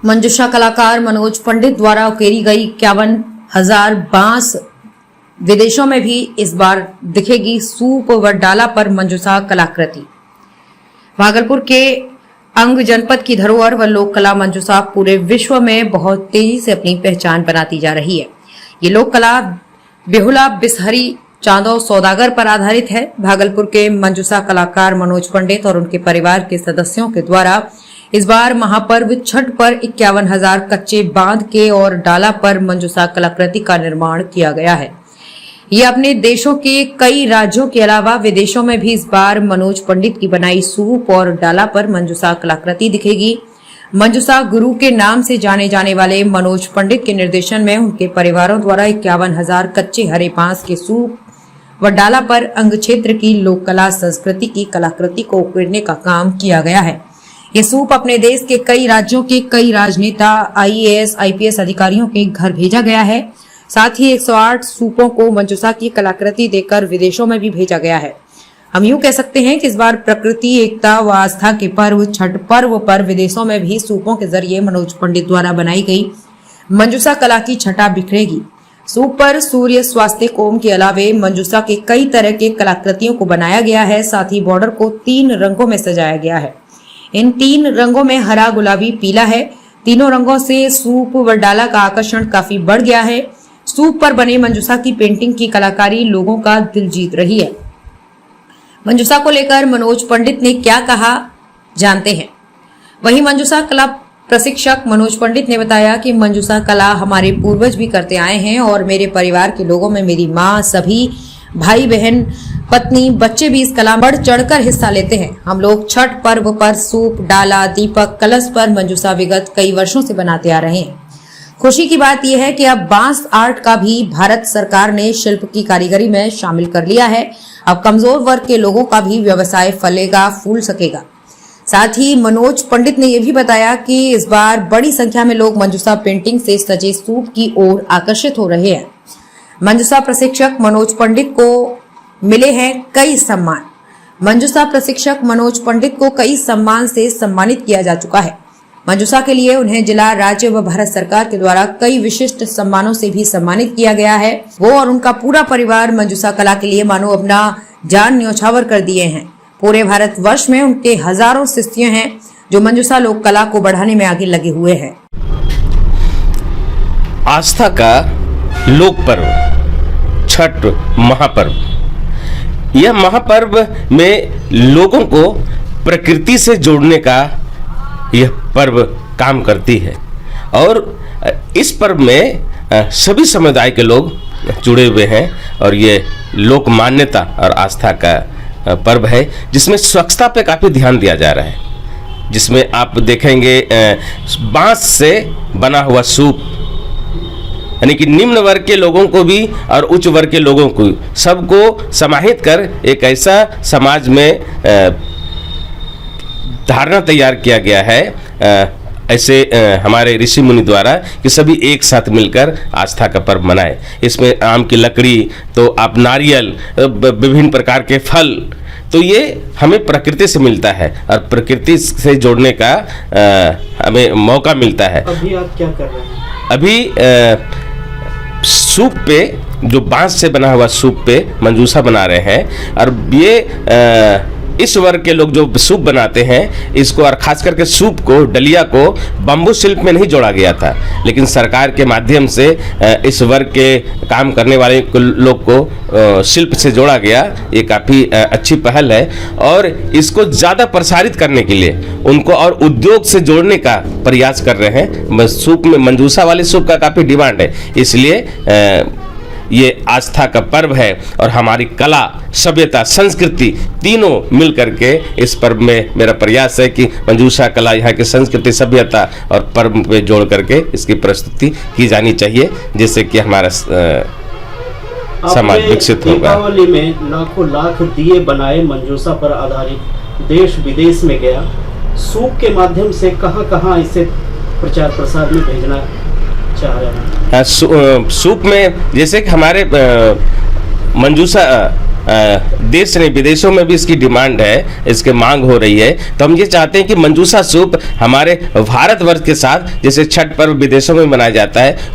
मंजूषा कलाकार मनोज पंडित द्वारा उकेरी गई 51,000 बांस। विदेशों में भी इस बार दिखेगी सूप व डाला पर मंजूषा कलाकृति। भागलपुर के अंग जनपद की धरोहर व लोक कला मंजूषा पूरे विश्व में बहुत तेजी से अपनी पहचान बनाती जा रही है। ये लोक कला बेहुला बिसहरी चांदो सौदागर पर आधारित है। भागलपुर के मंजूषा कलाकार मनोज पंडित और उनके परिवार के सदस्यों के द्वारा इस बार महापर्व छठ पर 51,000 कच्चे बांध के और डाला पर मंजूषा कलाकृति का निर्माण किया गया है। ये अपने देशों के कई राज्यों के अलावा विदेशों में भी इस बार मनोज पंडित की बनाई सूप और डाला पर मंजूषा कलाकृति दिखेगी। मंजूषा गुरु के नाम से जाने जाने वाले मनोज पंडित के निर्देशन में उनके परिवारों द्वारा 51,000 कच्चे हरे बांस के सूप व डाला पर अंग क्षेत्र की लोक कला संस्कृति की कलाकृति को उकेरने का काम किया गया है। ये सूप अपने देश के कई राज्यों के कई राजनेता, IAS, IPS अधिकारियों के घर भेजा गया है। साथ ही 108 सूपों को मंजूषा की कलाकृति देकर विदेशों में भी भेजा गया है। हम यूं कह सकते हैं कि इस बार प्रकृति, एकता व आस्था के पर्व छठ पर्व पर विदेशों में भी सूपों के जरिए मनोज पंडित द्वारा बनाई गई मंजूषा कला की छटा बिखरेगी। सूप पर सूर्य, स्वास्थ्य, कोम के अलावे मंजूषा के कई तरह के कलाकृतियों को बनाया गया है। साथ ही बॉर्डर को 3 रंगों में सजाया गया है। इन 3 रंगों में हरा, गुलाबी, पीला है। तीनों रंगों से सूप व डाला का आकर्षण काफी बढ़ गया है। सूप पर बने मंजूषा की पेंटिंग की कलाकारी लोगों का दिल जीत रही है। मंजूषा को लेकर मनोज पंडित ने क्या कहा, जानते हैं। वहीं मंजूषा कला प्रशिक्षक मनोज पंडित ने बताया कि मंजूषा कला हमारे पूर्वज भी करते आए हैं और मेरे परिवार के लोगों में मेरी माँ, सभी भाई बहन, पत्नी, बच्चे भी इस कला में बढ़ चढ़कर हिस्सा लेते हैं। हम लोग छठ पर्व पर सूप, डाला, दीपक, कलश पर मंजूषा विगत कई वर्षों से बनाते आ रहे हैं। खुशी की बात यह है कि अब बांस आर्ट का भी भारत सरकार ने शिल्प की कारीगरी में शामिल कर लिया है। अब कमजोर वर्ग के लोगों का भी व्यवसाय फलेगा, फूल सकेगा। साथ ही मनोज पंडित ने यह भी बताया कि इस बार बड़ी संख्या में लोग मंजूषा पेंटिंग से सजे सूप की ओर आकर्षित हो रहे हैं। मंजूषा प्रशिक्षक मनोज पंडित को मिले हैं कई सम्मान। मंजूषा प्रशिक्षक मनोज पंडित को कई सम्मान से सम्मानित किया जा चुका है। मंजूषा के लिए उन्हें जिला, राज्य व भारत सरकार के द्वारा कई विशिष्ट सम्मानों से भी सम्मानित किया गया है। वो और उनका पूरा परिवार मंजूषा कला के लिए मानो अपना जान न्यौछावर कर दिए हैं। पूरे भारत वर्ष में उनके हजारों शिष्य हैं जो मंजूषा लोक कला को बढ़ाने में आगे लगे हुए हैं। आस्था का लोक पर्व छठ महापर्व। यह महापर्व में लोगों को प्रकृति से जोड़ने का यह पर्व काम करती है और इस पर्व में सभी समुदाय के लोग जुड़े हुए हैं और ये लोक मान्यता और आस्था का पर्व है जिसमें स्वच्छता पे काफ़ी ध्यान दिया जा रहा है। जिसमें आप देखेंगे बांस से बना हुआ सूप, यानी कि निम्न वर्ग के लोगों को भी और उच्च वर्ग के लोगों को सबको समाहित कर एक ऐसा समाज में धारणा तैयार किया गया है ऐसे हमारे ऋषि मुनि द्वारा कि सभी एक साथ मिलकर आस्था का पर्व मनाए। इसमें आम की लकड़ी, तो आप नारियल, विभिन्न प्रकार के फल, तो ये हमें प्रकृति से मिलता है और प्रकृति से जोड़ने का हमें मौका मिलता है। अभी आप क्या कर रहे हैं? अभी सूप पे, जो बांस से बना हुआ सूप पे मंजूषा बना रहे हैं और ये इस वर्ग के लोग जो सूप बनाते हैं इसको, और खास करके सूप को, डलिया को बम्बू शिल्प में नहीं जोड़ा गया था, लेकिन सरकार के माध्यम से इस वर्ग के काम करने वाले लोग को शिल्प से जोड़ा गया। ये काफ़ी अच्छी पहल है और इसको ज़्यादा प्रसारित करने के लिए उनको और उद्योग से जोड़ने का प्रयास कर रहे हैं। सूप में मंजूषा वाले सूप का काफ़ी डिमांड है, इसलिए ये आस्था का पर्व है और हमारी कला, सभ्यता, संस्कृति तीनों मिल करके इस पर्व में मेरा प्रयास है कि मंजूषा कला, यहाँ की संस्कृति, सभ्यता और पर्व पे जोड़ करके इसकी प्रस्तुति की जानी चाहिए, जिससे कि हमारा समाज विकसित होगा। दीपावली में लाखों लाख दिए बनाए मंजूषा पर आधारित देश विदेश में गया। सूप के माध्यम से कहाँ इसे प्रचार प्रसार में भेजना चाह रहे हैं? सूप में जैसे कि हमारे मंजूषा देश नहीं विदेशों में भी इसकी डिमांड है, इसकी मांग हो रही है। तो हम ये चाहते हैं कि मंजूसा सूप हमारे भारतवर्ष के साथ जैसे छठ पर्व विदेशों में मनाया जाता है